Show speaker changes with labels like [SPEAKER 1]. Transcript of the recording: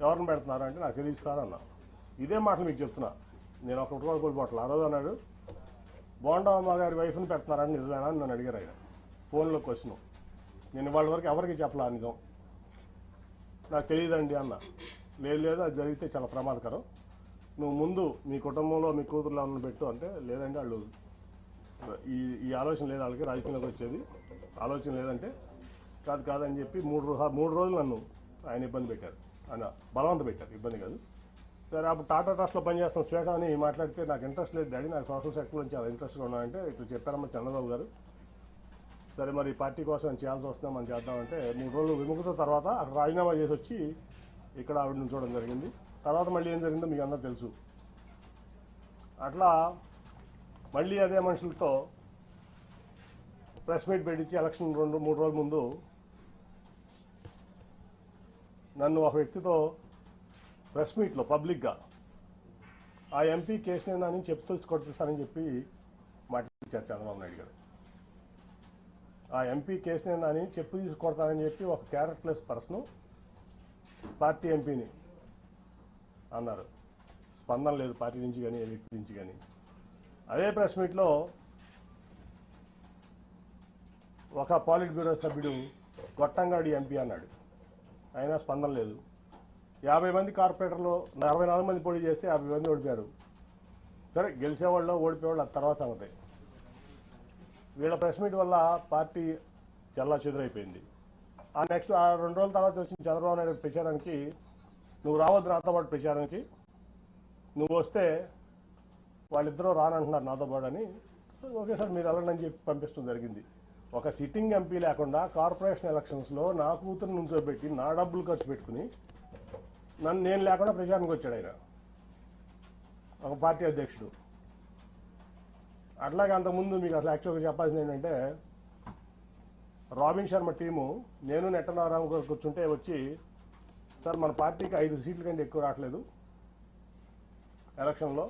[SPEAKER 1] ఎవరిని పెడుతున్నారు అంటే నాకు తెలియదు సార్ అన్న. ఇదే మాటలు మీకు చెప్తున్నా, నేను ఒకటి కూడా కోల్పోవట్లేదు. ఆ రోజు అన్నాడు బోండమ్మ గారి వైఫ్ని పెడుతున్నారని నిజమేనా అని నన్ను అడిగారు ఆయన ఫోన్లో క్వశ్చన్. నేను వాళ్ళ వరకు ఎవరికి చెప్పలా నిజం, నాకు తెలియదండి అన్న. లేదు అది జరిగితే చాలా ప్రమాదకరం, నువ్వు ముందు మీ కుటుంబంలో మీ కూతురులో ఉన్న పెట్టు అంటే లేదండి వాళ్ళు ఈ ఆలోచన లేదు, వాళ్ళకి రాజకీయంలోకి వచ్చేది ఆలోచన లేదంటే కాదని చెప్పి మూడు రోజులు నన్ను ఆయన ఇబ్బంది పెట్టారు, ఆయన బలవంత పెట్టారు, ఇబ్బంది కాదు. సరే అప్పుడు టాటా ట్రస్ట్లో పనిచేస్తున్న శ్వేత అని మాట్లాడితే నాకు ఇంట్రెస్ట్ లేదు డాడీ, నాకు సోషల్ సెక్టర్ నుంచి చాలా ఇంట్రెస్ట్గా ఉన్నానంటే ఇట్లా చెప్పారమ్మా చంద్రబాబు గారు. సరే మరి పార్టీ కోసం చేయాల్సి వస్తుందా మనం చేద్దామంటే 3 రోజులు విముఖత తర్వాత అక్కడ రాజీనామా చేసి వచ్చి ఇక్కడ ఆవిడ నుంచోవడం జరిగింది. తర్వాత మళ్ళీ ఏం జరిగిందో మీకు అందరూ తెలుసు. అట్లా మళ్ళీ అదే మనుషులతో ప్రెస్ మీట్ పెట్టించి ఎలక్షన్ 2-3 రోజుల ముందు నన్ను ఒక వ్యక్తితో ప్రెస్ మీట్లో పబ్లిక్గా ఆ ఎంపీ కేసునేనని చెప్తూ కొట్టిస్తానని చెప్పి మాట్లాడించారు చంద్రబాబు నాయుడు గారు. ఆ ఎంపీ కేసునేనని చెప్పు తీసుకొడతానని చెప్పి ఒక క్యారెక్టర్లెస్ పర్సన్ పార్టీ ఎంపీని అన్నారు. స్పందన లేదు పార్టీ నుంచి కానీ ఏ వ్యక్తి నుంచి కానీ. అదే ప్రెస్ మీట్లో ఒక పాలిట్ బ్యూరో సభ్యుడు గొట్టంగాడి ఎంపీ అన్నాడు, అయినా స్పందన లేదు. 50 మంది కార్పొరేటర్లు 64 మంది పోటీ చేస్తే 50 మంది ఓడిపోయారు. సరే గెలిచేవాళ్ళు ఓడిపోయేవాళ్ళు అది తర్వాత సంగతి. వీళ్ళ ప్రెస్ మీట్ వల్ల పార్టీ చల్లా చెదురైపోయింది. ఆ నెక్స్ట్ 2 రోజుల తర్వాత వచ్చిన చంద్రబాబు నాయుడు ప్రచారానికి నువ్వు రావద్దు నాతో పాటు ప్రచారానికి, నువ్వు వస్తే వాళ్ళిద్దరూ రానంటున్నారు నాతో పాటు అని. ఓకే సార్ మీరు వెళ్ళండి అని చెప్పి పంపించడం జరిగింది. ఒక సిట్టింగ్ ఎంపీ లేకుండా కార్పొరేషన్ ఎలక్షన్స్లో నా కూతురు నుంచోబెట్టి నా డబ్బులు ఖర్చు పెట్టుకుని నేను లేకుండా ప్రచారానికి వచ్చాడు ఆయన, ఒక పార్టీ అధ్యక్షుడు. అట్లాగే అంతకుముందు మీకు అసలు యాక్చువల్గా చెప్పాల్సింది ఏంటంటే రాబిన్ శర్మ టీము నేను నెట్టనారాయణ గారు కూర్చుంటే వచ్చి సార్ మన పార్టీకి 5 సీట్ల కంటే ఎక్కువ రావట్లేదు ఎలక్షన్లో,